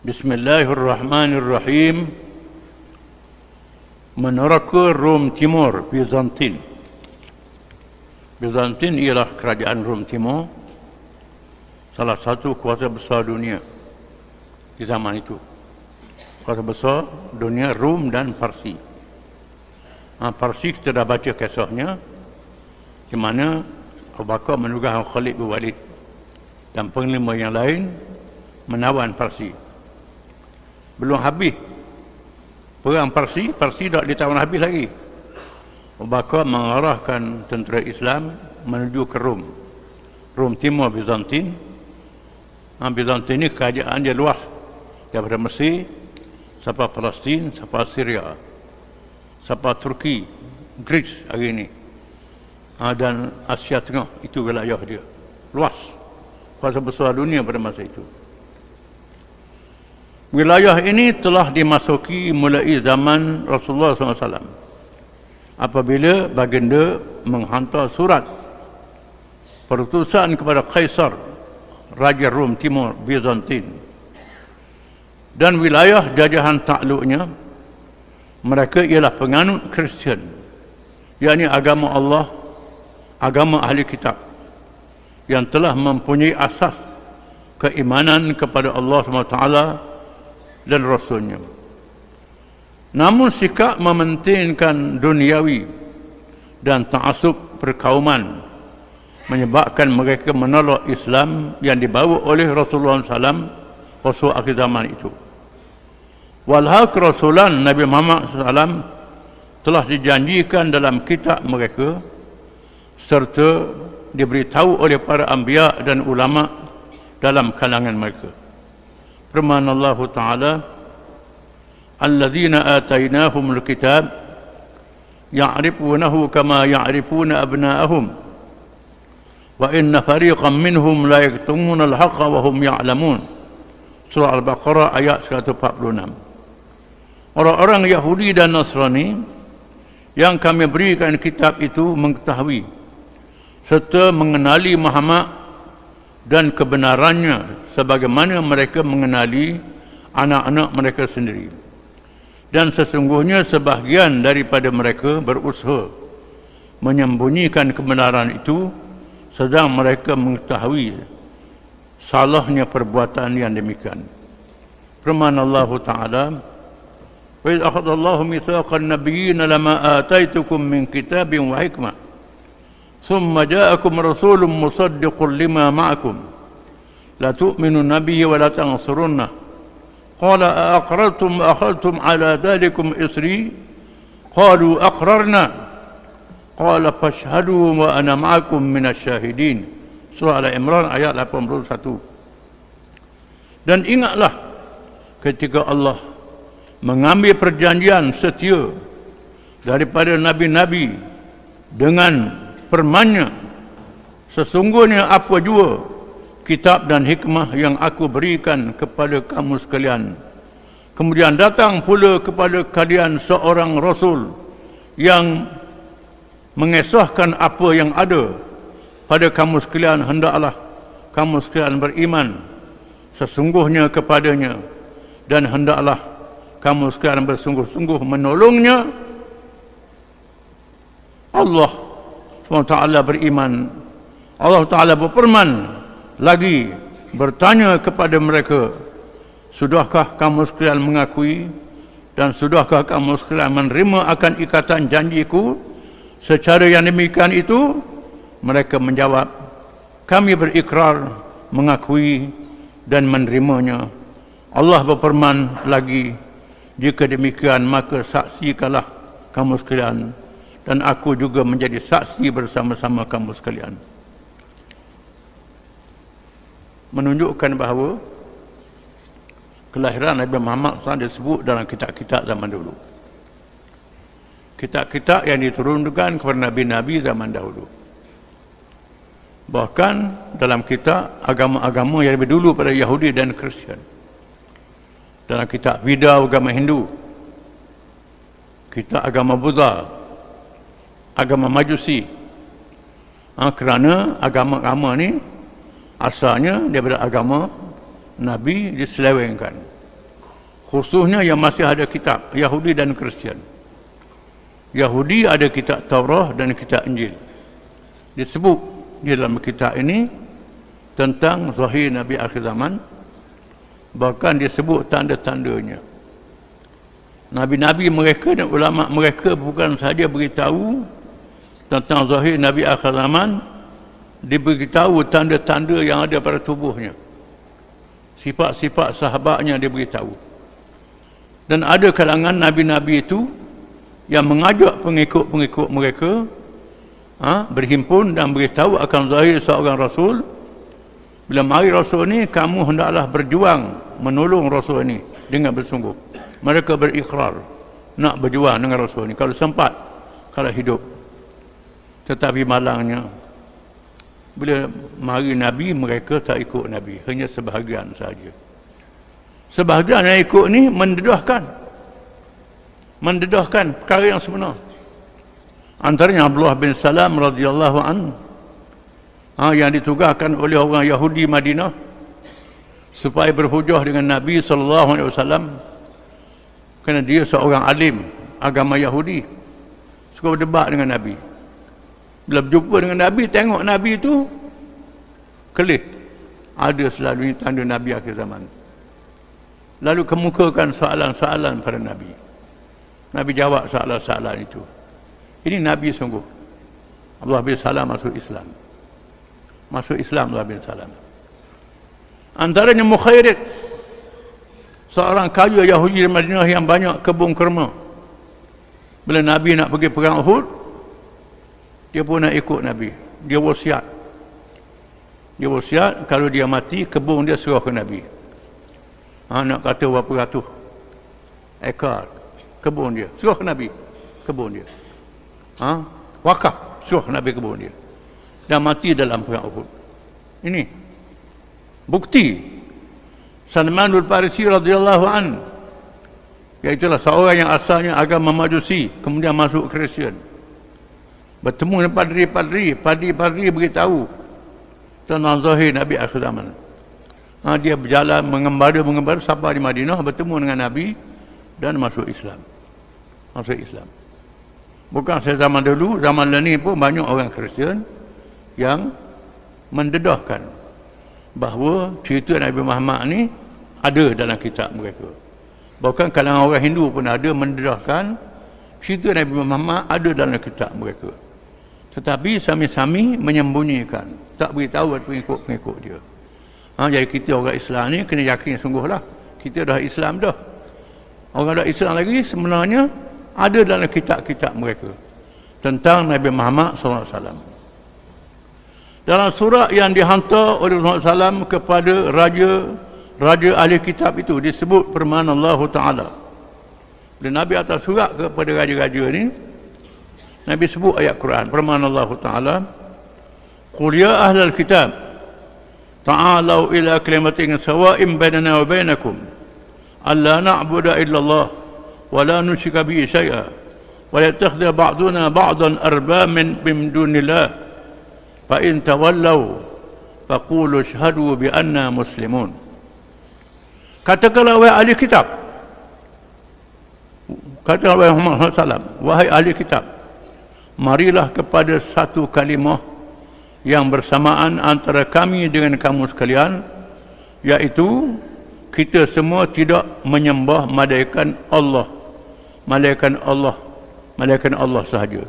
Bismillahirrahmanirrahim. Meneraka Rom Timur, Bizantin. Bizantin ialah kerajaan Rom Timur, salah satu kuasa besar dunia di zaman itu. Kuasa besar dunia Rom dan Parsi. Parsi kita dah baca kisahnya, di mana Abu Bakar menugaskan Khalid bin Walid dan panglima yang lain menawan Parsi. Belum habis perang Parsi tak ditawan habis lagi. Abu Bakar mengarahkan tentera Islam menuju ke Rom Timur, Bizantin. Bizantin ini kerajaan dia luas, daripada Mesir sampai Palestin, sampai Syria, sampai Turki, Greece hari ini, dan Asia Tengah. Itu wilayah dia, luas, kuasa besar dunia pada masa itu. Wilayah ini telah dimasuki mulai zaman Rasulullah SAW, apabila baginda menghantar surat perutusan kepada Kaisar, Raja Rom Timur, Bizantin. Dan wilayah jajahan takluknya, mereka ialah penganut Kristian, yakni agama Allah, agama ahli kitab, yang telah mempunyai asas keimanan kepada Allah SWT dan Rasulnya. Namun sikap mementingkan duniawi dan ta'asub perkauman menyebabkan mereka menolak Islam yang dibawa oleh Rasulullah SAW, Rasul akhir zaman itu. Walhal kerasulan Nabi Muhammad SAW telah dijanjikan dalam kitab mereka, serta diberitahu oleh para anbiya dan ulama dalam kalangan mereka. Firman Allah Ta'ala, alladzina atainahumul kitab ya'rifunahu kama ya'rifuna abna'ahum wa inna fariqan minhum la yaktumuna al-haqqa wa hum ya'lamun. Surah Al-Baqarah ayat 146. Orang-orang Yahudi dan Nasrani yang kami berikan kitab itu mengetahui serta mengenali Muhammad dan kebenarannya sebagaimana mereka mengenali anak-anak mereka sendiri. Dan sesungguhnya sebahagian daripada mereka berusaha menyembunyikan kebenaran itu, sedang mereka mengetahui salahnya perbuatan yang demikian. Firman Allah Ta'ala, wa idh akhadallahu mitsaqan nabiyyin lama ataitukum min kitabin wa hikmah thumma ja'akum rasulun musaddiqun lima ma'akum la tu'minunna bihi wa la tansurunnah qala aqrartum wa akhadtum ala dhalikum isri qalu aqrarna qala fashhadu wa ana ma'akum minasy syahidin. Surah Al-Imran ayat 81. Dan ingatlah ketika Allah mengambil perjanjian setia daripada nabi-nabi dengan firman-Nya, sesungguhnya apa jua kitab dan hikmah yang aku berikan kepada kamu sekalian. Kemudian datang pula kepada kalian seorang Rasul yang mengesahkan apa yang ada pada kamu sekalian, hendaklah kamu sekalian beriman sesungguhnya kepadanya, dan hendaklah kamu sekalian bersungguh-sungguh menolongnya. Allah SWT beriman. Allah Ta'ala berfirman lagi, bertanya kepada mereka, sudahkah kamu sekalian mengakui dan sudahkah kamu sekalian menerima akan ikatan janjiku secara yang demikian itu? Mereka menjawab, kami berikrar, mengakui dan menerimanya. Allah berfirman lagi, jika demikian maka saksikanlah kamu sekalian, dan aku juga menjadi saksi bersama-sama kamu sekalian. Menunjukkan bahawa kelahiran Nabi Muhammad SAW disebut dalam kitab-kitab zaman dulu. Kitab-kitab yang diturunkan kepada Nabi-Nabi zaman dahulu. Bahkan dalam kitab agama-agama yang lebih dulu pada Yahudi dan Kristian. Dalam kitab Veda agama Hindu, kitab agama Buddha, agama Majusi. Kerana agama-agama ni asalnya daripada agama Nabi diselewengkan. khususnya yang masih ada kitab Yahudi dan Kristian. Yahudi ada kitab Taurat dan kitab Injil. Disebut di dalam kitab ini tentang zahir Nabi akhir zaman, bahkan disebut tanda-tandanya. Nabi-nabi mereka dan ulama mereka bukan sahaja beritahu tentang zahir Nabi akhir zaman, diberitahu tanda-tanda yang ada pada tubuhnya, sifat-sifat sahabatnya diberitahu. Dan ada kalangan nabi-nabi itu yang mengajak pengikut-pengikut mereka berhimpun dan beritahu akan zahir seorang Rasul. Bila mari Rasul ini, kamu hendaklah berjuang menolong Rasul ini dengan bersungguh. Mereka berikrar nak berjuang dengan Rasul ini kalau sempat, kalau hidup. Tetapi malangnya, bila mari Nabi, mereka tak ikut Nabi, hanya sebahagian saja. Sebahagian yang ikut ni mendedahkan perkara yang sebenar. Antaranya Abdullah bin Salam radhiyallahu anhu, yang ditugaskan oleh orang Yahudi Madinah supaya berhujah dengan Nabi SAW, kerana dia seorang alim agama Yahudi, suka berdebat dengan Nabi. Bila berjumpa dengan Nabi, tengok Nabi itu kelih, ada selalunya tanda Nabi akhir zaman. Lalu kemukakan soalan-soalan pada Nabi. Nabi jawab soalan-soalan itu. Ini Nabi sungguh. Abdullah bin Salam masuk Islam. Abdullah bin Salam. Antaranya Mukhairid, seorang kaya Yahudi di Madinah yang banyak kebun kurma. Bila Nabi nak pergi perang Uhud, dia pun nak ikut Nabi. Dia wasiat kalau dia mati, kebun dia serah ke Nabi. Nak kata berapa ratus ekar kebun dia, serah ke Nabi kebun dia. Wakaf, serah Nabi kebun dia. Dan mati dalam perang Uhud. Ini bukti. Salmanul Farisi radhiyallahu an, iaitulah seorang yang asalnya agama Majusi, kemudian masuk Kristian, bertemu dengan padri beritahu tentang zahir Nabi akhir zaman. Dia berjalan mengembara sampai di Madinah, bertemu dengan Nabi dan masuk Islam. Bukan saya zaman dulu, zaman ini pun banyak orang Kristian yang mendedahkan bahawa cerita Nabi Muhammad ni ada dalam kitab mereka. Bahkan kalangan orang Hindu pun ada mendedahkan cerita Nabi Muhammad ada dalam kitab mereka. Tetapi sami-sami menyembunyikan, tak beritahu kepada pengikut-pengikut dia. Jadi kita orang Islam ni kena yakin sungguhlah, kita dah Islam dah. Orang dah Islam lagi sebenarnya ada dalam kitab-kitab mereka tentang Nabi Muhammad SAW. Dalam surat yang dihantar oleh Rasulullah SAW kepada raja ahli kitab itu disebut firman Allah Ta'ala. Bila Nabi atas surat kepada raja-raja ni, Nabi sebut ayat Quran, firman Allah Ta'ala, "Qul ya ahlal kitab, ta'alau ila kalimatin sawa'in bainana wa bainakum, alla na'budu illa Allah, wa la nusyrika bihi syai'a, wa la yattakhidha ba'duna ba'dan arbaban min dunillah, fa in tawallaw faqulu ashhadu bi anna muslimun." Katakanlah wahai ahli kitab, katakanlah wahai Muhammad SAW, wahai ahli kitab, marilah kepada satu kalimah yang bersamaan antara kami dengan kamu sekalian, iaitu kita semua tidak menyembah malaikat Allah sahaja,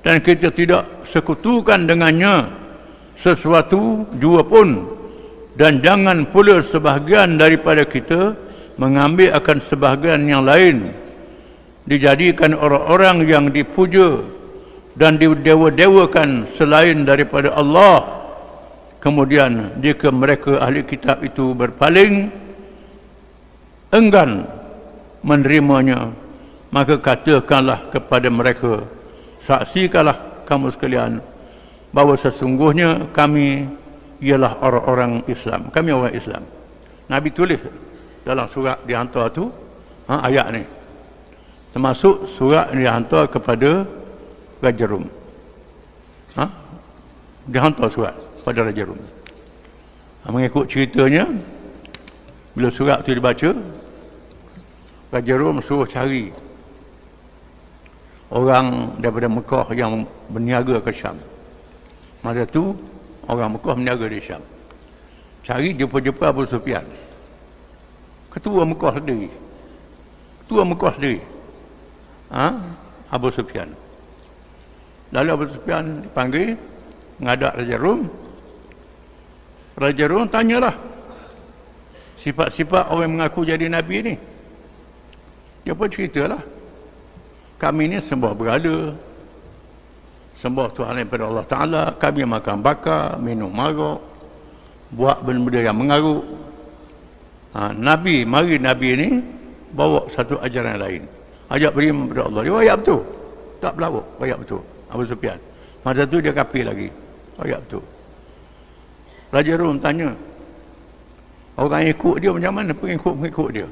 dan kita tidak sekutukan dengannya sesuatu jua pun, dan jangan pula sebahagian daripada kita mengambil akan sebahagian yang lain dijadikan orang-orang yang dipuja dan didewa-dewakan selain daripada Allah. Kemudian jika mereka ahli kitab itu berpaling enggan menerimanya, maka katakanlah kepada mereka, saksikanlah kamu sekalian bahawa sesungguhnya kami ialah orang-orang Islam, kami orang Islam. Nabi tulis dalam surat dihantar tu ayat ni, termasuk surat yang dihantar kepada Raja Rum. Dihantar surat pada Raja Rum. Mengikut ceritanya, bila surat itu dibaca, Raja Rom suruh cari orang daripada Mekah yang berniaga ke Syam. Masa tu orang Mekah berniaga di Syam. Cari jumpa Abu Sufyan, ketua Mekah sendiri. Abu Sufyan. Lalu Abu Sufyan dipanggil menghadap Raja Rom. Raja Rom tanyalah sifat-sifat orang yang mengaku jadi Nabi ni. Dia pun ceritalah, kami ni sembah berhala, sembah Tuhan daripada Allah Ta'ala, kami makan bakar, minum marok, buat benda-benda yang mengarut. Mari Nabi ni bawa satu ajaran lain, ajak beriman kepada Allah. Dia wayak betul, tak pelawak, wayak betul Abu Sufyan. Masa tu dia kafir lagi, wayak betul. Raja Rom tanya, orang ikut dia macam mana pengikut dia?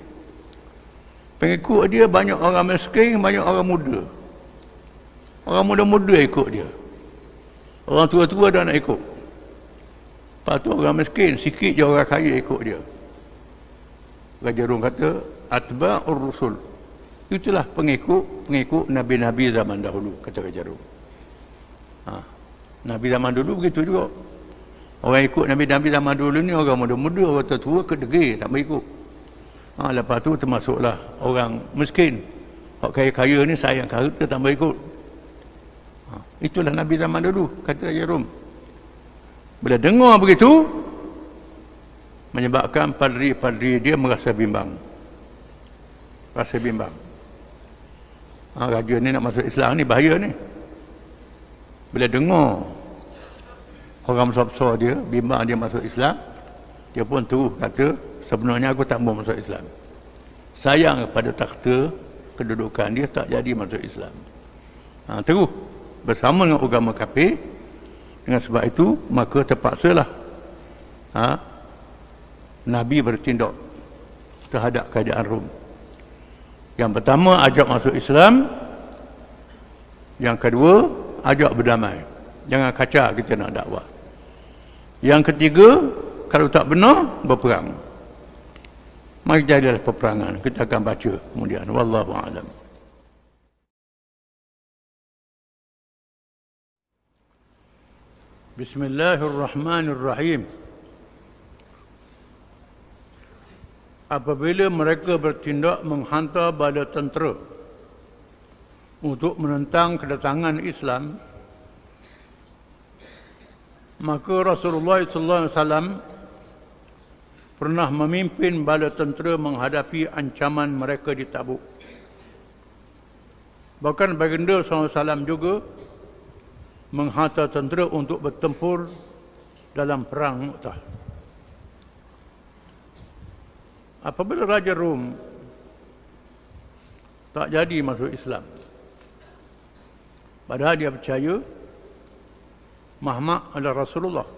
Pengikut dia banyak orang miskin, banyak orang muda. Orang muda-muda ikut dia. Orang tua-tua dah nak ikut. Lepas tu orang miskin, sikit je orang kaya ikut dia. Raja Rom kata, atba'ur rusul. Itulah pengikut Nabi-Nabi zaman dahulu, kata Raja Rom. Nabi zaman dulu begitu juga. Orang ikut Nabi-Nabi zaman dulu ni orang muda-muda, orang tua-tua kedegil, tak berikut. Lepas tu termasuklah orang miskin. Orang kaya-kaya ni sayang harta, tak berikut. Itulah Nabi zaman dulu, kata Raja Rom. Bila dengar begitu, menyebabkan padri-padri dia merasa bimbang. Rasa bimbang. Raja ni nak masuk Islam ni bahaya ni. Bila dengar orang besar-besar dia bimbang dia masuk Islam, dia pun terus kata, sebenarnya aku tak mau masuk Islam. Sayang pada takhta kedudukan dia, tak jadi masuk Islam. Terus bersama dengan agama kafir. Dengan sebab itu maka terpaksalah Nabi bertindak terhadap kerajaan Rom. Yang pertama, ajak masuk Islam. Yang kedua, ajak berdamai. Jangan kacau kita nak dakwah. Yang ketiga, kalau tak benar, berperang. Mari jadilah peperangan. Kita akan baca kemudian. Wallahu a'lam. Bismillahirrahmanirrahim. Apabila mereka bertindak menghantar bala tentera untuk menentang kedatangan Islam, maka Rasulullah SAW pernah memimpin bala tentera menghadapi ancaman mereka di Tabuk. Bahkan baginda SAW juga menghantar tentera untuk bertempur dalam perang Mu'tah. Apabila Raja Rom tak jadi masuk Islam, padahal dia percaya Muhammad adalah Rasulullah.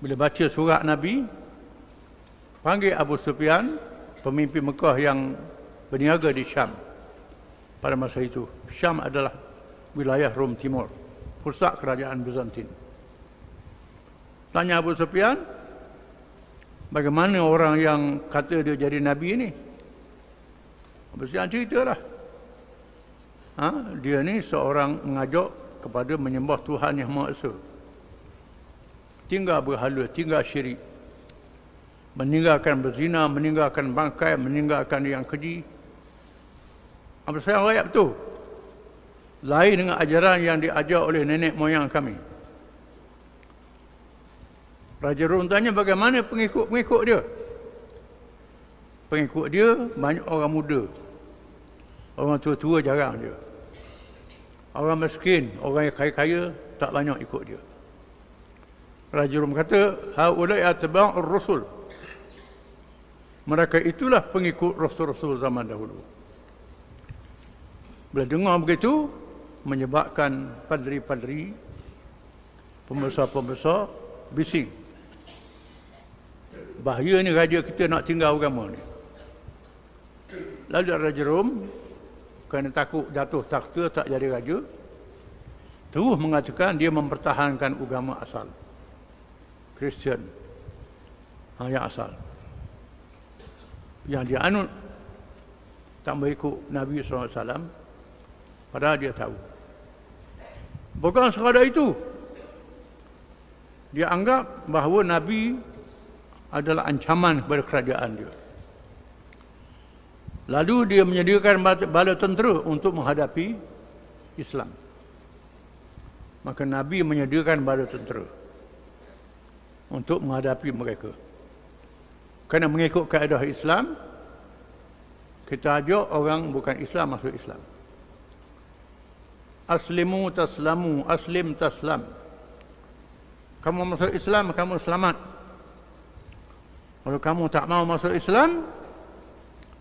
Bila baca surat Nabi, panggil Abu Sufyan, pemimpin Mekah yang berniaga di Syam. Pada masa itu, Syam adalah wilayah Rom Timur, pusat kerajaan Byzantin. Tanya Abu Sufyan, bagaimana orang yang kata dia jadi Nabi ini? Abu Sufyan ceritalah. Dia ni seorang mengajak kepada menyembah Tuhan Yang Maha Esa, tinggal berhala, tinggal syirik, meninggalkan berzina, meninggalkan bangkai, meninggalkan yang keji. Apa saya rakyat betul? Lain dengan ajaran yang diajar oleh nenek moyang kami. Raja Rom tanya, bagaimana pengikut dia? Pengikut dia banyak orang muda, orang tua-tua jarang dia. Orang miskin, orang yang kaya-kaya tak banyak ikut dia. Raja Rom kata, haulai atba'ur rusul. Mereka itulah pengikut rasul-rasul zaman dahulu. Bila dengar begitu, menyebabkan padri-padri, pembesar-pembesar bising. Bahaya ni raja kita nak tinggal agama ni. Lalu Raja Rom, kerana takut jatuh takhta tak jadi raja, terus mengatakan dia mempertahankan agama asal, Kristian, yang asal, yang dia anut tak mau ikut Nabi SAW, padahal dia tahu. Bukan sekadar itu, dia anggap bahawa Nabi adalah ancaman kepada kerajaan dia. Lalu dia menyediakan bala tentera untuk menghadapi Islam. Maka Nabi menyediakan bala tentera untuk menghadapi mereka. Kerana mengikut kaedah Islam, kita ajak orang bukan Islam masuk Islam. Aslimu taslamu, aslim taslam. Kamu masuk Islam, kamu selamat. Kalau kamu tak mau masuk Islam,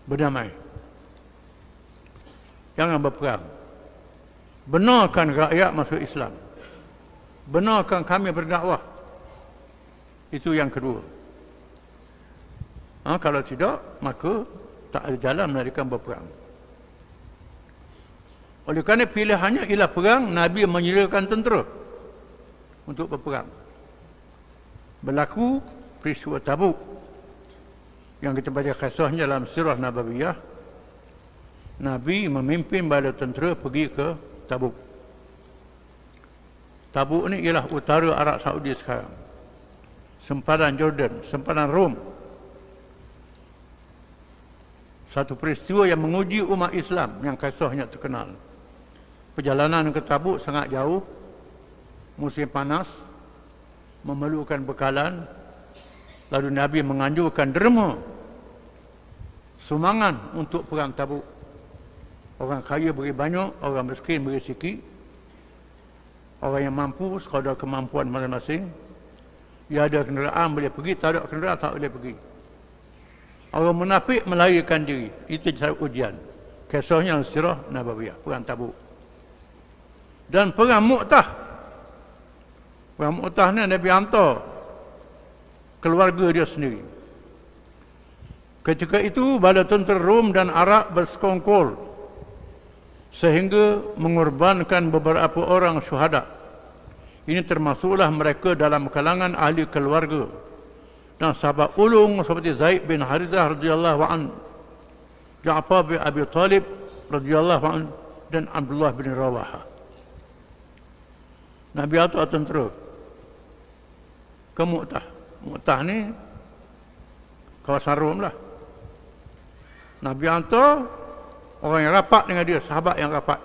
berdamai. Jangan berperang. Benarkan rakyat masuk Islam. Benarkan kami berdakwah. Itu yang kedua. Kalau tidak, maka tak ada jalan melainkan berperang. Oleh kerana pilihannya ialah perang, Nabi menyediakan tentera untuk berperang. Berlaku peristiwa Tabuk yang kita baca kisahnya dalam sirah Nabawiyah. Nabi memimpin bala tentera pergi ke Tabuk. Tabuk ni ialah utara Arab Saudi sekarang. Sempadan Jordan, sempadan Rom. Satu peristiwa yang menguji umat Islam yang kisahnya terkenal. Perjalanan ke Tabuk sangat jauh, musim panas, memerlukan bekalan. Lalu Nabi menganjurkan derma sumbangan untuk perang Tabuk. Orang kaya beri banyak, orang miskin beri sikit. Orang yang mampu sekadar kemampuan masing-masing. Dia ada kenderaan boleh pergi, tak ada kenderaan tak boleh pergi. Orang munafik melarikan diri. Itu cara ujian. Kisahnya sirah Nabawiyah, perang Tabuk. Dan perang Mu'tah. Perang Mu'tah ni Nabi hantar keluarga dia sendiri. Ketika itu bala tentera Rom dan Arab bersekongkol sehingga mengorbankan beberapa orang syuhada. Ini termasuklah mereka dalam kalangan ahli keluarga dan sahabat ulung seperti Zaid bin Harithah radhiyallahu an, Ja'far bin Abi Talib radhiyallahu an, dan Abdullah bin Rawahah. Nabi atau tentera ke Mu'tah. Mu'tah ni kawasan Rom lah. Nabi hantar orang yang rapat dengan dia, sahabat yang rapat.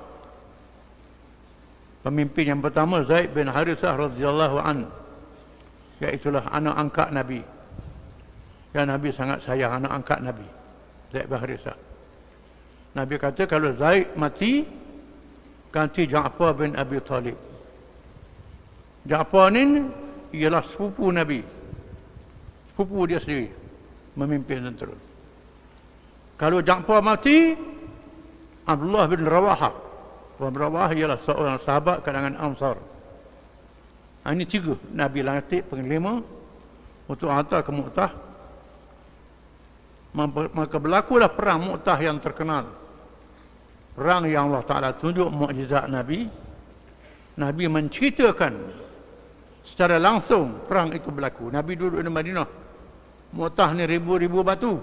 Pemimpin yang pertama Zaid bin Harithah radhiyallahu an, iaitulah anak angkat Nabi. Dan Nabi sangat sayang anak angkat Nabi, Zaid bin Harithah. Nabi kata kalau Zaid mati, ganti Ja'far bin Abi Talib. Ja'far ni ialah sepupu Nabi. Sepupu dia sendiri memimpin tentera. Kalau Ja'far mati, Abdullah bin Rawahah. Abdullah bin Rawahah ialah seorang sahabat kalangan Ansar. Ini tiga Nabi lantik penglima untuk hantar ke Mu'tah. Maka berlakulah perang Mu'tah yang terkenal. Perang yang Allah Ta'ala tunjuk mukjizat Nabi. Nabi menceritakan secara langsung perang itu berlaku. Nabi duduk di Madinah. Mu'tah ni ribu-ribu batu.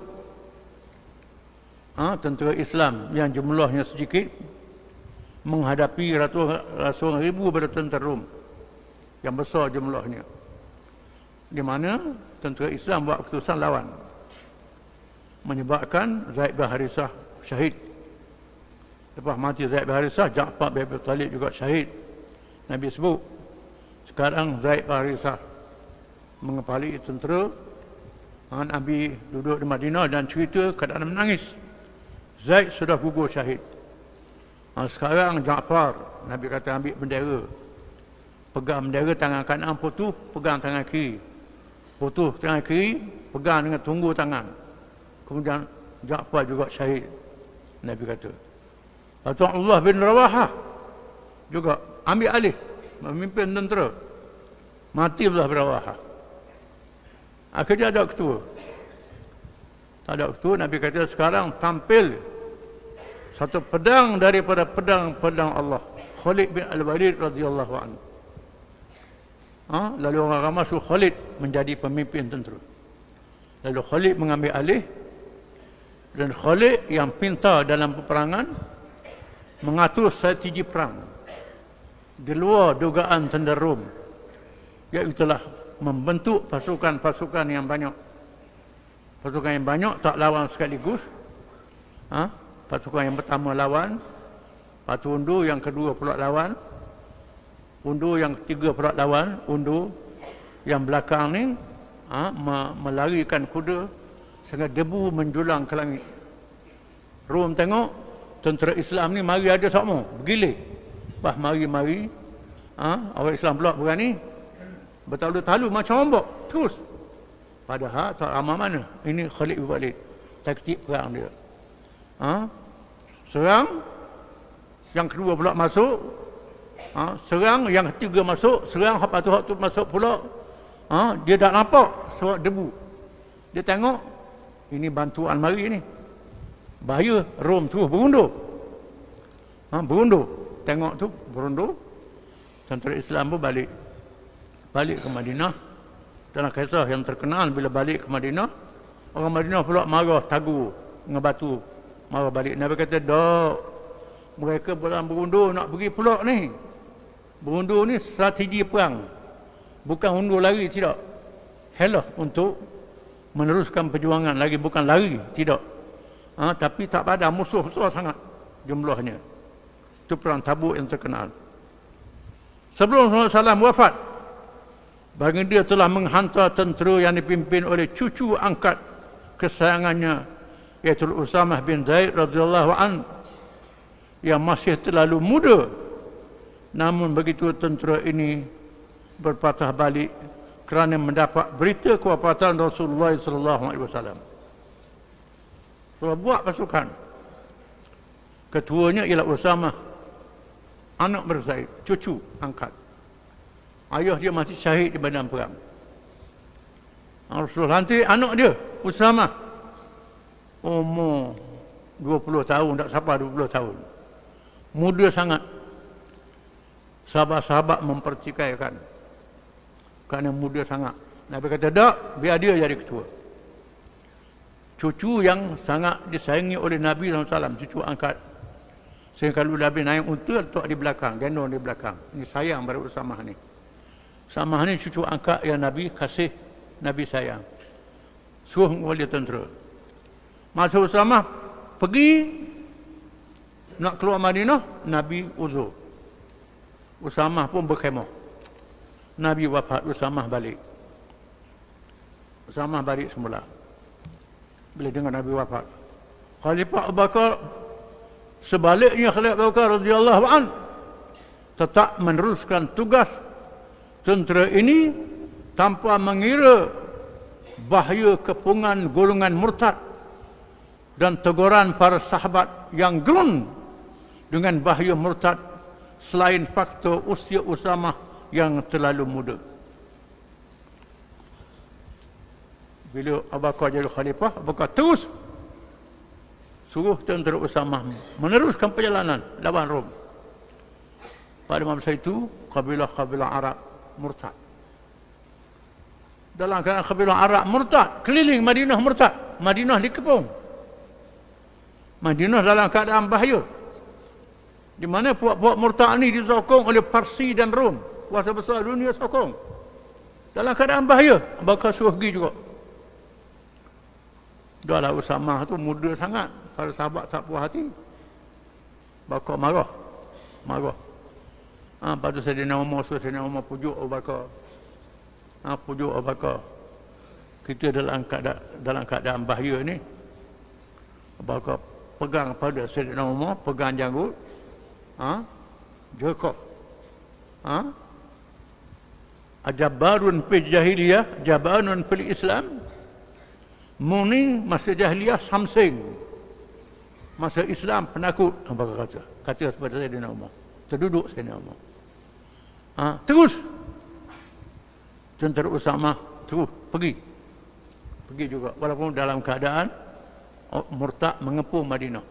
Tentera Islam yang jumlahnya sedikit menghadapi ratusan ribu pada tentera Rom yang besar jumlahnya. Di mana tentera Islam buat keputusan lawan, menyebabkan Zaid bin Harithah syahid. Lepas mati Zaid bin Harithah, Ja'far bin Abi Talib juga syahid. Nabi sebut, sekarang Zaid bin Harithah mengepali tentera. Nabi duduk di Madinah dan cerita keadaan menangis. Zaid sudah gugur syahid. Sekarang Ja'far, Nabi kata ambil bendera. Pegang bendera tangan kanan putus, pegang tangan kiri. Putus tangan kiri, pegang dengan tunggu tangan. Kemudian Ja'far juga syahid. Nabi kata. Atau Allah bin Rawahah juga ambil alih, memimpin tentera. Mati Allah bin Rawahah. Akhirnya ada ketua. Tak ada ketua, Nabi kata sekarang tampil satu pedang daripada pedang-pedang Allah. Khalid bin Al-Walid radhiyallahu anhu. Lalu orang ramai suruh Khalid menjadi pemimpin tentera. Lalu Khalid mengambil alih Dan Khalid yang pintar dalam peperangan, mengatur strategi perang di luar dugaan tentera Rom, iaitulah membentuk pasukan-pasukan yang banyak. Pasukan yang banyak tak lawan sekaligus. Pasukan yang pertama lawan, lepas tu undur, yang kedua pula lawan, undur yang ketiga pula lawan, undur yang belakang ni melarikan kuda sehingga debu menjulang ke langit. Rom tengok tentera Islam ni mari ada sama, bergilir. Mari orang Islam pula berani bertalu-talu macam ombak terus. Padahal tak ramai mana. Ini Khalid bin Walid, taktik perang dia. Serang, yang kedua pula masuk, serang, yang ketiga masuk, serang, lepas tu masuk pula. Dia tak nampak sebab debu. Dia tengok ini bantuan mari ni, bahaya. Rom tu berundur, berundur. Tengok tu berundur. Tentera Islam pun balik ke Madinah. Dalam kisah yang terkenal, bila balik ke Madinah, orang Madinah pula marah, tagur dengan batu, marah balik. Nabi kata, "Dok, mereka pulang berundur nak pergi pula ni. Berundur ni strategi perang, bukan undur lari, tidak. Helah untuk meneruskan perjuangan lagi, bukan lari, tidak. Tapi tak pada musuh besar sangat jumlahnya." Itu perang Tabuk yang terkenal. Sebelum Rasulullah SAW wafat, baginda telah menghantar tentera yang dipimpin oleh cucu angkat kesayangannya, iaitu Usamah bin Zaid radhiyallahu an, yang masih terlalu muda. Namun begitu tentera ini berpatah balik kerana mendapat berita kewafatan Rasulullah SAW. Telah buat pasukan. Ketuanya ialah Usamah, anak Zaid, cucu angkat. Ayah dia mati syahid di medan perang. Rasul lantik anak dia, Usamah, umur 20 tahun, tak sampai 20 tahun. Muda sangat. Sahabat-sahabat mempertikaikan kerana muda sangat. Nabi kata, "Tak, biar dia jadi ketua." Cucu yang sangat disayangi oleh Nabi SAW, cucu angkat. Sehingga kalau Nabi naik unta, letak di belakang, gendong di belakang. Ini sayang pada Usamah ni. Usamah ni cucu angkat yang Nabi kasih, Nabi sayang. Suruh wali tentera. Masa Usamah pergi nak keluar Madinah, Nabi uzur. Usamah pun berkhemah. Nabi wafat, Usamah balik. Usamah balik semula. Bila dengar Nabi wafat, Khalifah Abu Bakar, sebaliknya Khalifah Abu Bakar radhiyallahu an, tetap meneruskan tugas tentera ini tanpa mengira bahaya kepungan golongan murtad dan teguran para sahabat yang gerun dengan bahaya murtad, selain faktor usia Usamah yang terlalu muda. Bila Abu Bakar jadi khalifah, Abu Bakar terus suruh tentera Usamah meneruskan perjalanan lawan Rom. Pada masa itu, kabilah-kabilah Arab murtad. Dalam keadaan kabilah Arab murtad, keliling Madinah murtad. Madinah dikepung. Madinah dalam keadaan bahaya. Di mana puak-puak murtad ini disokong oleh Parsi dan Rom. Kuasa besar dunia sokong. Dalam keadaan bahaya, Abu Bakar suruh pergi juga. Dahlah Usamah tu muda sangat. Para sahabat tak puas hati. Bakar marah. Lepas tu Sayyidina Umar pujuk Abu Bakar. Pujuk Abu Bakar. Kita dalam keadaan bahaya ni. Abu Bakar pegang pada Sayyidina Umar, pegang janggut. Jekok. Ajabarun fil jahiliyah, jabanun fil Islam. Muni masa jahiliyah samsing. Masa Islam penakut. Abu Bakar kata kepada Sayyidina Umar. Terduduk Sayyidina Umar. Terus tentera Usamah terus pergi juga walaupun dalam keadaan murtad mengepung Madinah.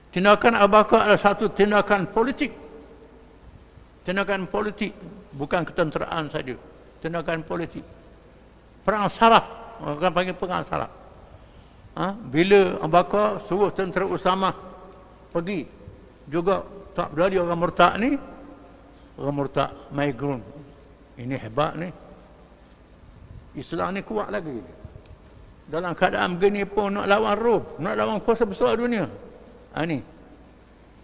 Tindakan Abu Bakar adalah satu tindakan politik, bukan ketenteraan saja, tindakan politik. Perang saraf, orang panggil perang saraf. Bila Abu Bakar suruh tentera Usamah pergi, juga tak berani orang murtad ni, orang murtad migrun. Ini hebat ni. Islam ni kuat lagi. Dalam keadaan begini pun nak lawan Rom, nak lawan kuasa besar dunia. Ni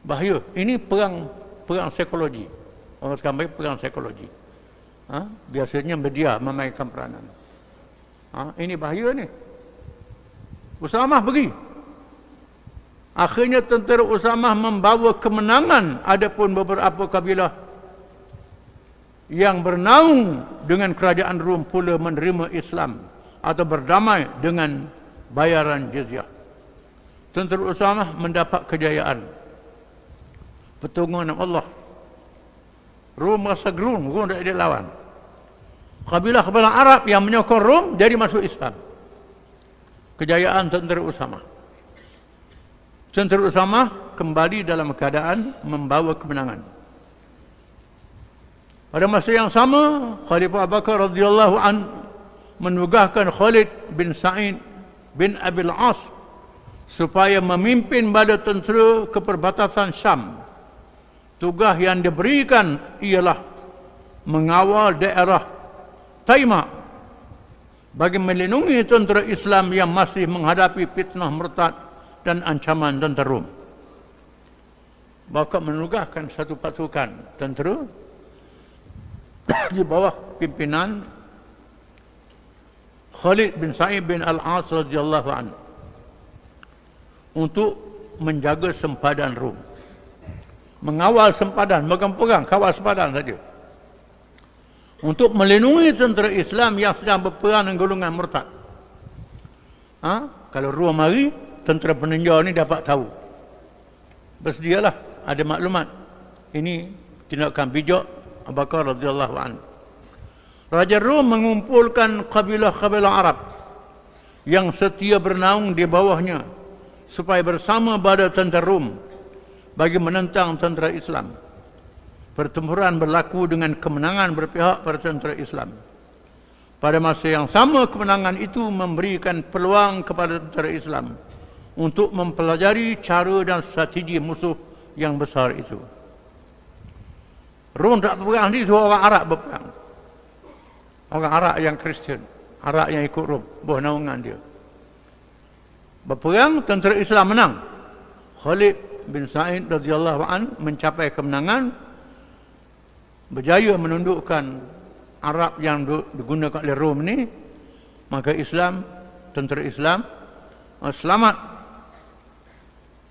bahaya. Ini perang psikologi. Orang sekarang bagi perang psikologi. Biasanya media memainkan peranan. Ini bahaya ni. Usamah pergi. Akhirnya tentera Usamah membawa kemenangan. Adapun beberapa kabilah yang bernaung dengan kerajaan Rom pula menerima Islam atau berdamai dengan bayaran jizyah. Tentera Usamah mendapat kejayaan. Pertolongan Allah. Rom rasa gerun, Rom tak ada lawan. Kabilah-kabilah Arab yang menyokong Rom jadi masuk Islam. Kejayaan tentera Usamah. Tentera Usamah kembali dalam keadaan membawa kemenangan. Pada masa yang sama, Khalifah Abu Bakar radhiyallahu an menugaskan Khalid bin Sa'id bin Abil As supaya memimpin bala tentera ke perbatasan Syam. Tugas yang diberikan ialah mengawal daerah Taimah bagi melindungi tentera Islam yang masih menghadapi fitnah murtad dan ancaman tentera Rom. Bakar menugaskan satu pasukan tentera di bawah pimpinan Khalid bin Sa'id bin Al-As radhiyallahu anhu untuk menjaga sempadan Rom. Mengawal sempadan, bukan perang, kawal sempadan saja. Untuk melindungi tentera Islam yang sedang berperang dengan golongan murtad. Kalau Rom mari, tentera peninjau ni dapat tahu. Bersedialah, ada maklumat. Ini tindakan bijak Abu Bakar radhiyallahu anhu. Raja Rom mengumpulkan kabilah-kabilah Arab yang setia bernaung di bawahnya supaya bersama pada tentera Rom bagi menentang tentera Islam. Pertempuran berlaku dengan kemenangan berpihak pada tentera Islam. Pada masa yang sama, kemenangan itu memberikan peluang kepada tentera Islam untuk mempelajari cara dan strategi musuh yang besar itu. Rom tak berperang, ni semua orang Arab berperang. Orang Arab yang Kristian, Arab yang ikut Rom, bawah naungan dia. Berperang, tentera Islam menang. Khalid bin Sa'id radhiyallahu an mencapai kemenangan, berjaya menundukkan Arab yang digunakan oleh Rom ni. Maka Islam, tentera Islam selamat.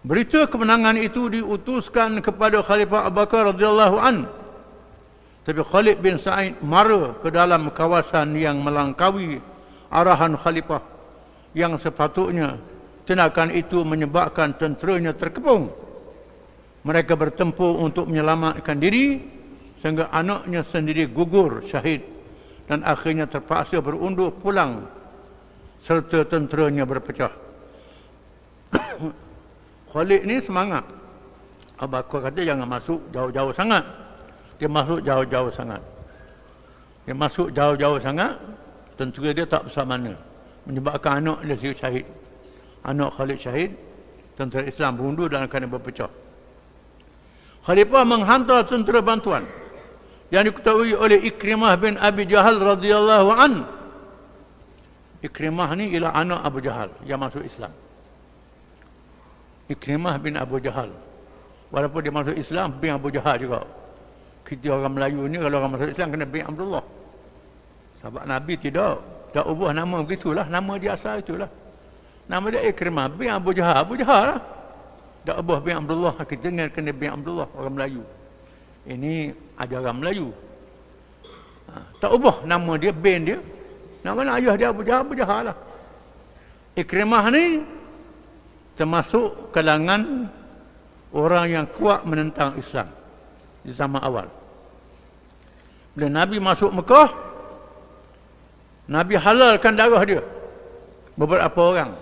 Berita kemenangan itu diutuskan kepada Khalifah Abu Bakar radhiyallahu an. Tapi Khalid bin Sa'id mara ke dalam kawasan yang melangkaui arahan khalifah yang sepatutnya. Tindakan itu menyebabkan tenteranya terkepung. Mereka bertempur untuk menyelamatkan diri sehingga anaknya sendiri gugur syahid dan akhirnya terpaksa berundur pulang serta tenteranya berpecah. Khalid ni semangat. Abu Bakar kata jangan masuk jauh-jauh sangat. Dia masuk jauh-jauh sangat. Dia masuk jauh-jauh sangat, tentera dia tak besar mana. Menyebabkan anak dia syahid. Anak Khalid syahid, tentera Islam berundur dan akan berpecah. Khalifah menghantar tentera bantuan yang diketahui oleh Ikrimah bin Abi Jahal radhiyallahu an. Ikrimah ni ialah anak Abu Jahal yang masuk Islam. Ikrimah bin Abu Jahal. Walaupun dia masuk Islam, bin Abu Jahal juga. Kita orang Melayu ni kalau orang masuk Islam kena bin Abdullah. Sahabat Nabi tidak. Tak ubah nama begitulah. Nama dia asal itulah. Nama dia Ikrimah bin Abu Jahal. Abu Jahal lah. Tak ubah bin Abdullah. Kita dengar kena bin Abdullah orang Melayu. Ini ajaran Melayu. Tak ubah nama dia, bin dia. Nama ayah dia Abu Jahal, Abu Jahal lah. Ikrimah ni termasuk kalangan orang yang kuat menentang Islam di zaman awal. Bila Nabi masuk Mekah, Nabi halalkan darah dia. Beberapa orang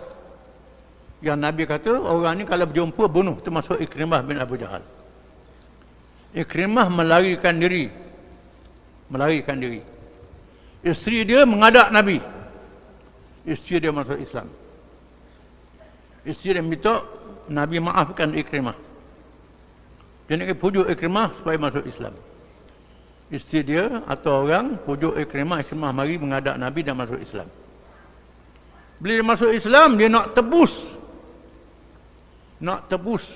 yang Nabi kata orang ni kalau berjumpa bunuh, termasuk Ikrimah bin Abu Jahal. Ikrimah melarikan diri. Isteri dia mengadap Nabi. Isteri dia masuk Islam. Isteri dia minta Nabi maafkan Ikrimah. Dia nak pujuk Ikrimah supaya masuk Islam. Isteri dia atau orang pujuk Ikrimah mari menghadap Nabi dan masuk Islam. Bila dia masuk Islam, dia nak tebus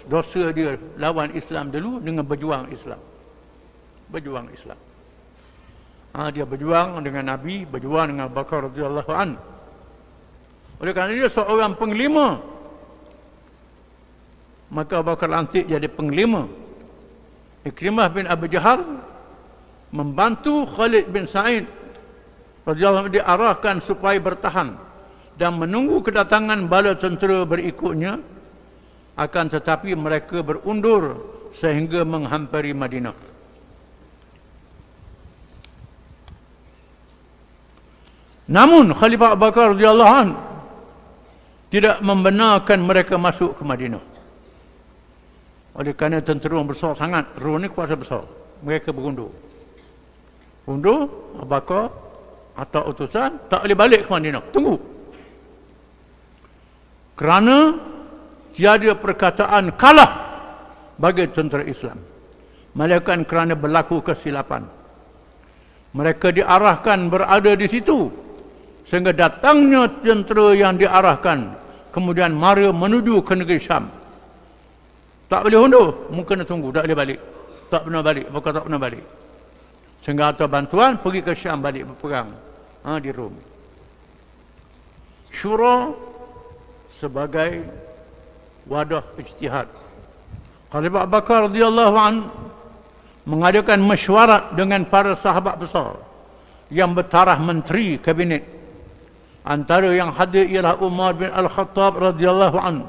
dosa dia lawan Islam dulu dengan berjuang Islam. Dia berjuang dengan Nabi, berjuang dengan Abu Bakar radhiyallahu an. Oleh kerana dia seorang penglima, maka Abu Bakar lantik jadi penglima. Ikrimah bin Abi Jahal membantu Khalid bin Sa'id radhiyallahu anhu diarahkan supaya bertahan dan menunggu kedatangan bala tentera berikutnya, akan tetapi mereka berundur sehingga menghampiri Madinah. Namun Khalifah Abu Bakar radhiyallahu anhu tidak membenarkan mereka masuk ke Madinah. Oleh kerana tentera besar sangat, Rom ni kuasa besar, mereka berundur. Abu Bakar atau utusan tak boleh balik ke Madinah, tunggu. Kerana tiada perkataan kalah bagi tentera Islam, melainkan kerana berlaku kesilapan. Mereka diarahkan berada di situ sehingga datangnya tentera yang diarahkan kemudian mara menuju ke negeri Syam. Tak boleh undur, mungkin tunggu, tak boleh balik. Tak pernah balik, bukan tak pernah balik. Sehingga atau bantuan pergi ke Syam balik berperang di Rom. Syura sebagai wadah ijtihad. Khalifah Abu Bakar radhiyallahu an mengadakan mesyuarat dengan para sahabat besar yang bertaraf menteri kabinet. Antara yang hadir ialah Umar bin Al-Khattab radhiyallahu an,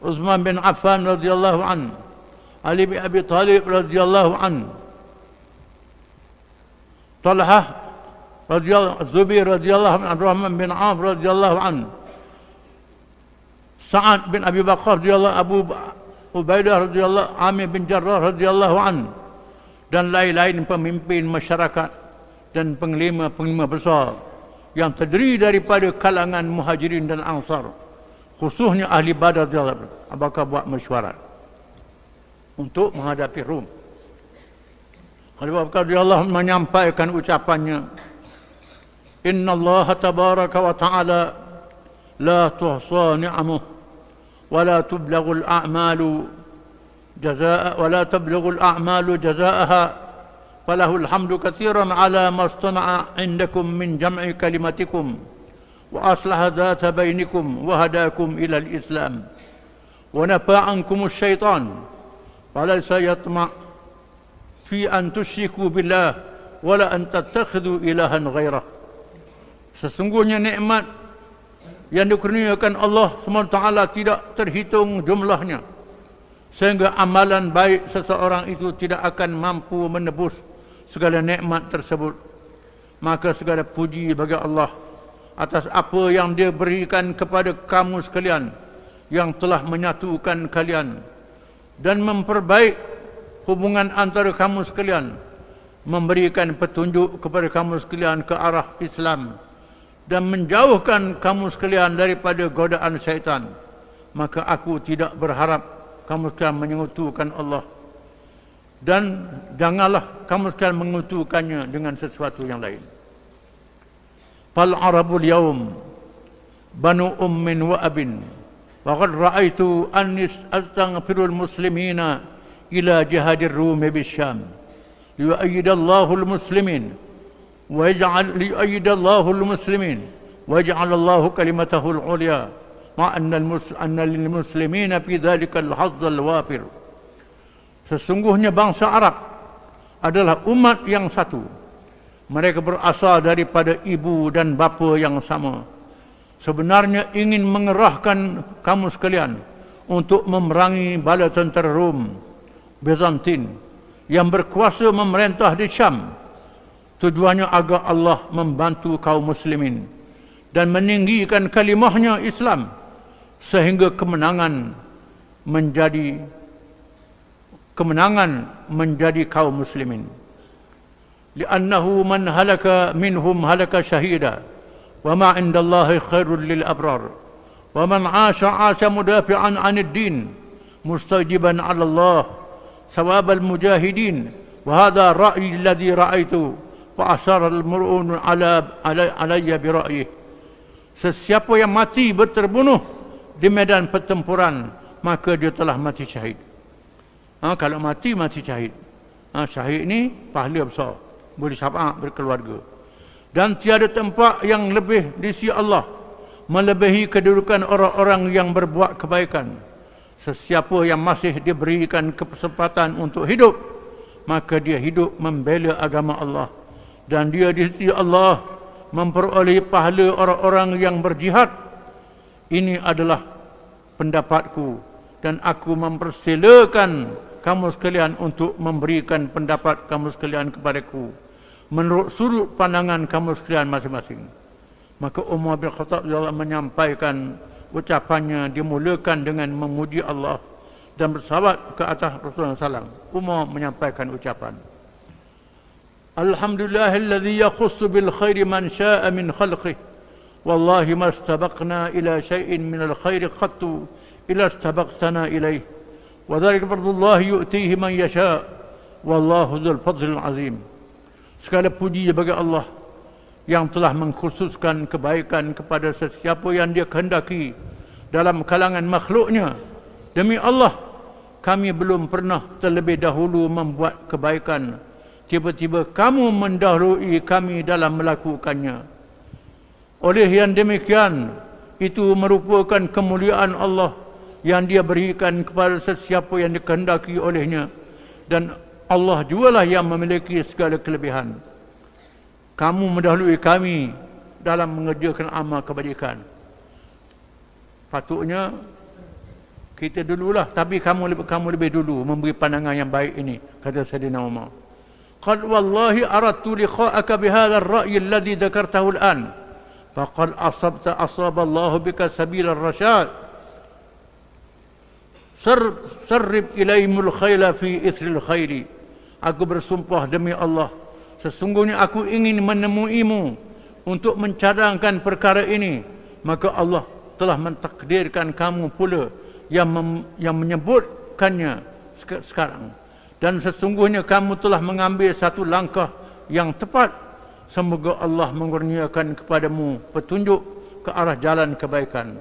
Uthman bin Affan radhiyallahu an, Ali bin Abi Talib radhiyallahu an, Talhah radhiyallahu, Zubair radhiyallahu an, Abdurrahman bin Auf radhiyallahu an, Sa'ad bin Abi Waqqas radhiyallahu, Abu Ubaidah radhiyallahu, Amir bin Jarrah radhiyallahu an, dan lain-lain pemimpin masyarakat dan penglima besar yang terdiri daripada kalangan Muhajirin dan Ansar, khususnya ahli Badar radhiyallahu anhu. Abu Bakar buat mesyuarat untuk menghadapi Rom. Khalifah Abu Bakar radhiyallahu anhu menyampaikan ucapannya, "Inna Allah tabaraka wa ta'ala la tuhsa ni'amuh wa la tublaghu al-a'malu jazaa'a wa la tablughu al-a'malu jazaaha falahu al-hamdu katsiran 'ala ma istana'a 'indakum min jam'i kalimatikum wa aslaha dhata bainakum wa hadakum ila al-islam wa nafa'a 'ankum asy-syaitan falaysa yatma' fi an tusyriku billah wa la an tattakhidhu ilahan ghairah." Sesungguhnya nikmat yang dikurniakan Allah SWT tidak terhitung jumlahnya, sehingga amalan baik seseorang itu tidak akan mampu menebus segala nikmat tersebut. Maka segala puji bagi Allah atas apa yang Dia berikan kepada kamu sekalian, yang telah menyatukan kalian dan memperbaik hubungan antara kamu sekalian, memberikan petunjuk kepada kamu sekalian ke arah Islam, dan menjauhkan kamu sekalian daripada godaan syaitan. Maka aku tidak berharap kamu sekalian menyekutukan Allah, dan janganlah kamu sekalian mengutukannya dengan sesuatu yang lain. Fal arabul yaum banu ummin wa abin wa qad ra'aitu anni astaghfirul muslimina ila jihadir rumi bisyam liyu'ayyidallahu al-muslimin ويجعل ليؤيد الله المسلمين ويجعل الله كلمته العليا مع أن للمسلمين في ذلك الحظ الوافر. Sesungguhnya bangsa Arab adalah umat yang satu. Mereka berasal daripada ibu dan bapa yang sama. Sebenarnya ingin mengerahkan kamu sekalian untuk memerangi bala tentera Rom Bizantin yang berkuasa memerintah di Syam. Tujuannya agar Allah membantu kaum muslimin dan meninggikan kalimahnya Islam sehingga kemenangan menjadi kaum muslimin. Li'annahu man halaka minhum halaka syahida wa ma 'indallahi khairul lil abrar wa man 'asha mudafi'an 'anid din mustajiban 'ala Allah sawab al-mujahidin wa hadha ra'yi alladhi ra'aitu fa asyara al-mur'un 'alayya bi ra'yihi. Sesiapa yang mati berterbunuh di medan pertempuran, maka dia telah mati syahid. Kalau mati syahid. Syahid ni pahala besar, boleh syafaat berkeluarga. Dan tiada tempat yang lebih di sisi Allah melebihi kedudukan orang-orang yang berbuat kebaikan. Sesiapa yang masih diberikan kesempatan untuk hidup, maka dia hidup membela agama Allah. Dan dia di sisi Allah memperoleh pahala orang-orang yang berjihad. Ini adalah pendapatku dan aku mempersilakan kamu sekalian untuk memberikan pendapat kamu sekalian kepadaku menurut sudut pandangan kamu sekalian masing-masing. Maka Umar bin Khattab menyampaikan ucapannya, dimulakan dengan memuji Allah dan bersalawat ke atas Rasulullah SAW. Umar menyampaikan ucapan, Alhamdulillahilladzi yakhussu bil khairi man syaa min khalqihi. Wallahi ma istabaqna ila syai'in min al khairi qattu ila istabaqtana ilaih. Wa dzalika fadlullahi yu'tihi man yasha. Wallahu dzul fadlil azim. Segala puji bagi Allah yang telah mengkhususkan kebaikan kepada sesiapa yang dia kehendaki dalam kalangan makhluknya. Demi Allah, kami belum pernah terlebih dahulu membuat kebaikan, tiba-tiba kamu mendahului kami dalam melakukannya. Oleh yang demikian, itu merupakan kemuliaan Allah yang dia berikan kepada sesiapa yang dikehendaki olehnya, dan Allah jugalah yang memiliki segala kelebihan. Kamu mendahului kami dalam mengerjakan amal kebajikan. Patutnya kita dululah, tapi kamu lebih dulu memberi pandangan yang baik ini, kata Sayyidina Umar. Qad wallahi aradtu liqa'aka bihadha ar-ra'yi alladhi dzakartahu al-an. Faqad asaba Allah bika sabila ar-rasyad. Sarrib ilaimul khayla fi ithril khairi. Aku bersumpah demi Allah, sesungguhnya aku ingin menemuimu untuk mencadangkan perkara ini, maka Allah telah mentakdirkan kamu pula yang menyebutkannya sekarang. Dan sesungguhnya kamu telah mengambil satu langkah yang tepat. Semoga Allah mengurniakan kepadamu petunjuk ke arah jalan kebaikan.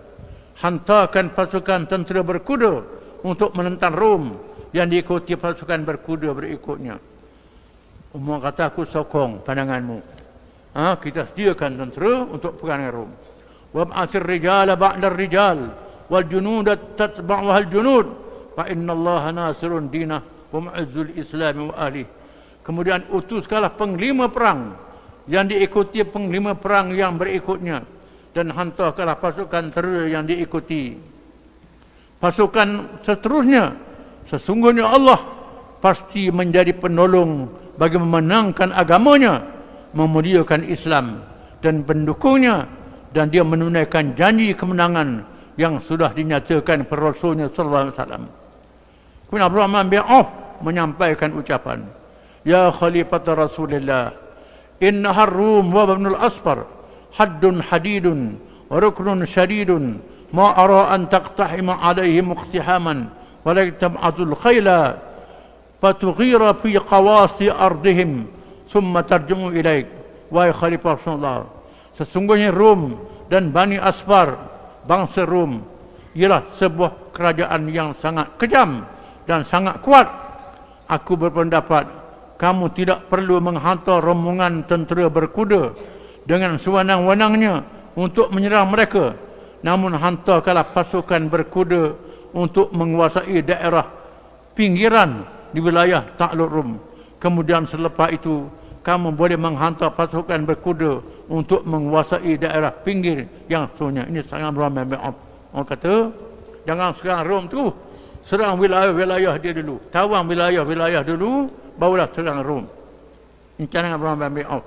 Hantarkan pasukan tentera berkuda untuk menentang Rom yang diikuti pasukan berkuda berikutnya. Umar kata, aku sokong pandanganmu. Kita sediakan tentera untuk perangai Rom. Wab'athir rijala ba'dar rijal wal junuda tatba'uhal junud fa innallaha nasirun dinah wa mu'izzul islam wa ahli. Kemudian utuskanlah penglima perang yang diikuti penglima perang yang berikutnya, dan hantarkanlah pasukan tentera yang diikuti pasukan seterusnya. Sesungguhnya Allah pasti menjadi penolong bagi memenangkan agamanya, memuliakan Islam dan pendukungnya, dan dia menunaikan janji kemenangan yang sudah dinyatakan per Rasulnya sallallahu alaihi wasallam. Kemudian Abdurrahman bin Auf menyampaikan ucapan, Ya Khalifat Rasulullah, inna Rum wa ibn al-Asfar haddun hadidun wa ruknun syadidun ma ara an taqtahima alaihim iqtihaman wa la tab'atul khayla fatughira fi qawasi ardihim thumma tarjumu ilaik. Wahai Khalifah Rasulullah, sesungguhnya Rum dan Bani Asfar, bangsa Rum, ialah sebuah kerajaan yang sangat kejam dan sangat kuat. Aku berpendapat kamu tidak perlu menghantar rombongan tentera berkuda dengan sewenang-wenangnya untuk menyerang mereka. Namun hantarkanlah pasukan berkuda untuk menguasai daerah pinggiran di wilayah takluk Rom. Kemudian selepas itu, kamu boleh menghantar pasukan berkuda untuk menguasai daerah pinggir yang seterusnya. Ini sangat beramai. Orang kata, jangan serang Rom tu, serang wilayah-wilayah dia dulu. Tawang wilayah-wilayah dulu, barulah serang Rom. Ini cara Abraham bin Auf.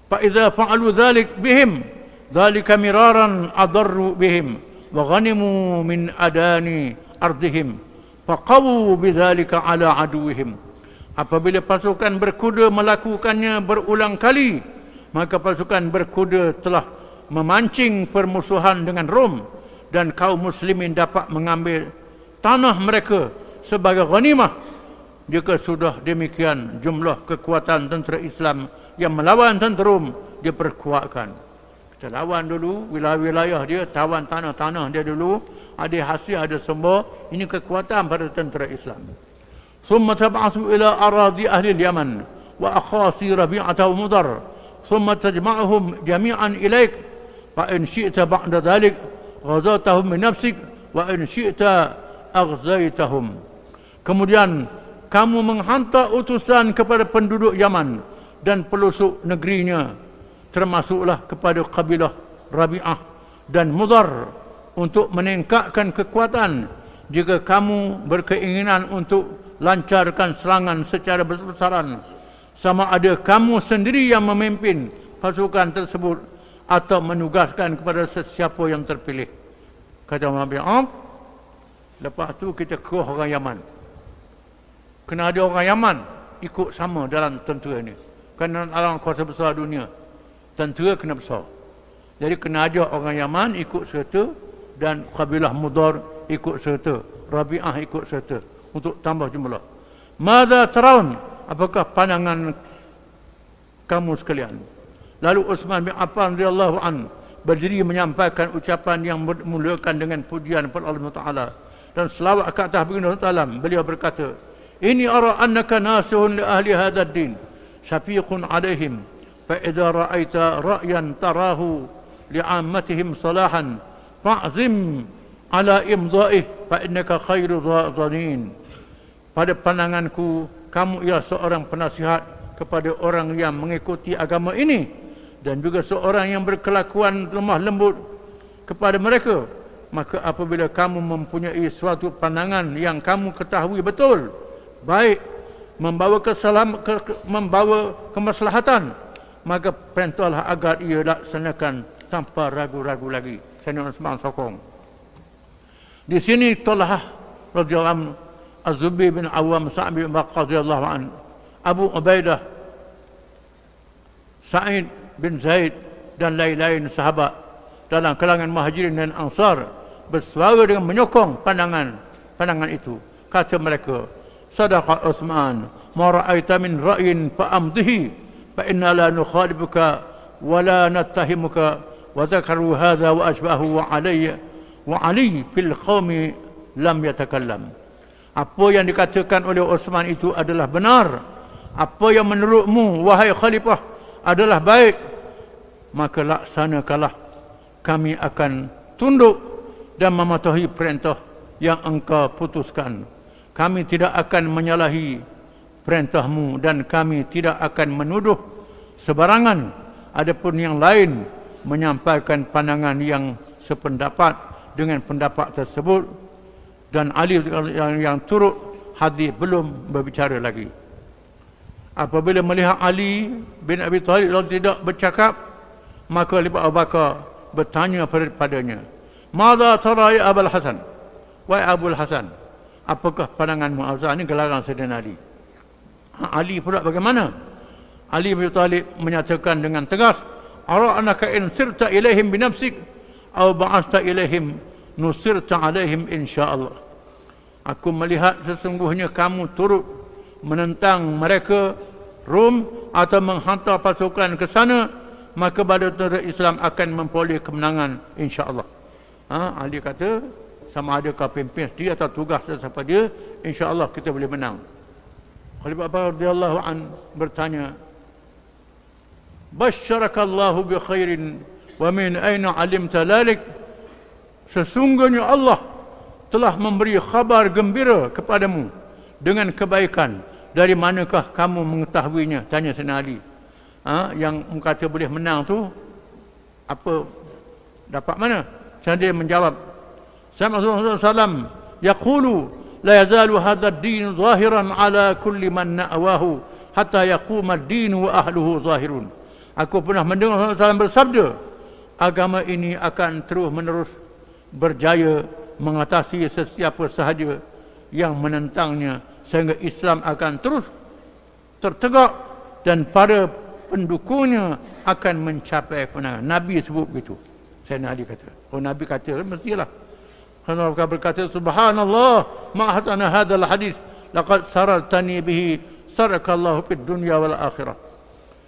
Fa idza fa'alu dzalik bihim, dzalika miraran adarru bihim wa ghanimu min adani ardihim faqawu bidzalika ala aduwihim. Apabila pasukan berkuda melakukannya berulang kali, maka pasukan berkuda telah memancing permusuhan dengan Rom, dan kaum muslimin dapat mengambil tanah mereka sebagai ghanimah. Jika sudah demikian, jumlah kekuatan tentera Islam yang melawan tentera Rom diperkuatkan. Kita lawan dulu wilayah-wilayah dia, tawan tanah-tanah dia dulu, ada hasil, ada semua. Ini kekuatan pada tentera Islam. ثم تبعث إلى أراضي أهل اليمن وأخاصي ربيعة ومضر ثم تجمعهم جميعا إليك فإن شئت بعد ذلك غزوتهم بنفسك وإن شئت أغزيتهم. Kemudian kamu menghantar utusan kepada penduduk Yaman dan pelosok negerinya, termasuklah kepada kabilah Rabi'ah dan Mudar, untuk meningkatkan kekuatan. Jika kamu berkeinginan untuk lancarkan serangan secara besar-besaran, sama ada kamu sendiri yang memimpin pasukan tersebut atau menugaskan kepada sesiapa yang terpilih. Kata Nabi, lepas tu kita ke orang Yaman. Kena ada orang Yaman ikut sama dalam tentera ni. Kerana dalam kuasa besar dunia, tentera kena besar. Jadi kena ada orang Yaman ikut serta, dan kabilah Mudar ikut serta, Rabi'ah ikut serta, untuk tambah jumlah. Mada taraun, apakah pandangan kamu sekalian? Lalu Utsman bin Affan radhiyallahu an berdiri menyampaikan ucapan yang memuliakan dengan pujian kepada Allah Taala dan selawat ke atas baginda Sallam. Beliau berkata, "Ini ara annaka nasihun li ahli hadzal din, syafiqun alaihim, fa idza ra'aita ra'yan tarahu li'ammatihim salahan fa'zim ala imdha'ih fa innaka khairu dhanin." Pada pandanganku, kamu ialah seorang penasihat kepada orang yang mengikuti agama ini, dan juga seorang yang berkelakuan lemah lembut kepada mereka. Maka apabila kamu mempunyai suatu pandangan yang kamu ketahui betul, baik, membawa membawa kemaslahatan, maka perintahlah agar ia laksanakan tanpa ragu-ragu lagi. Saya nak semang sokong. Di sini Talhah radhiyallahu anhu, Az-Zubair bin Awam, Sa'id bin Waqqas radhiyallahu anhu, Abu Ubaidah, Sa'id bin Zaid dan lain-lain sahabat dalam kalangan Muhajirin dan Ansar bersuara dengan menyokong pandangan itu. Kata mereka, "Sadaqa Utsman, ma ra'aita min ra'yin fa amdihi fa inna la nukhalifuka wa la nattahimuka." Wa zakaru hadha wa ashbahu wa Ali fil qaumi lam yatakallam. Apa yang dikatakan oleh Utsman itu adalah benar. Apa yang menurutmu, wahai khalifah, adalah baik, maka laksanakanlah. Kami akan tunduk dan mematuhi perintah yang engkau putuskan. Kami tidak akan menyalahi perintahmu dan kami tidak akan menuduh sebarangan. Adapun yang lain menyampaikan pandangan yang sependapat dengan pendapat tersebut, dan Ali yang turut hadir belum berbicara lagi. Apabila melihat Ali bin Abi Thalib tidak bercakap, maka Abu Bakar bertanya padanya, "Madza tara ya Abul Hasan?" Wahai Abul Hasan, apakah pandanganmu? Ini gelarang Sayyidina Ali. Ali pula bagaimana? Ali bin Abi Thalib menyatakan dengan tegas, "Ara annaka in sirta ilaihim binafsik aw ba'asta ilaihim nusirta alaihim insyaallah." Aku melihat sesungguhnya kamu turut menentang mereka Rom atau menghantar pasukan ke sana, maka tentera Islam akan memperoleh kemenangan insya-Allah. Ali kata, sama ada kau pimpin dia atau tugas sesiapa dia, insya-Allah kita boleh menang. Khalifah Abu radhiyallahu an bertanya, "Basyarakallahu bi khairin wa min aina alimta dhalik?" Sesungguhnya Allah telah memberi khabar gembira kepadamu dengan kebaikan. Dari manakah kamu mengetahuinya? Tanya Sayyidina Ali. Yang kata boleh menang tu apa, dapat mana? Dia menjawab, "Sama Rasulullah SAW yaqulu la yazalu hadha ad-din zahiran ala kulli man na'wahu hatta yaquma ad-din wa ahluhu zahirun." Aku pernah mendengar Rasulullah SAW bersabda, agama ini akan terus menerus berjaya mengatasi sesiapa sahaja yang menentangnya, sehingga Islam akan terus tertegak dan para pendukungnya akan mencapai kemenangan. Nabi sebut begitu. Sayyidina Ali kata. Oh, Nabi kata, mestilah. Kalau berkata, Subhanallah, ma hasana hadzal hadis, laqad sarartani bihi sarakallahu fid dunya wal akhirah.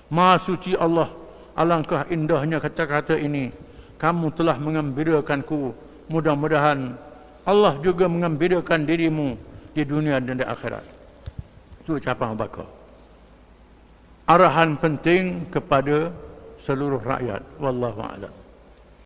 Maha suci Allah, alangkah indahnya kata-kata ini. Kamu telah mengembirakanku. Mudah-mudahan Allah juga mengembirakan dirimu di dunia dan di akhirat. Itu ucapan Abu Bakar. Arahan penting kepada seluruh rakyat. Wallahu a'lam.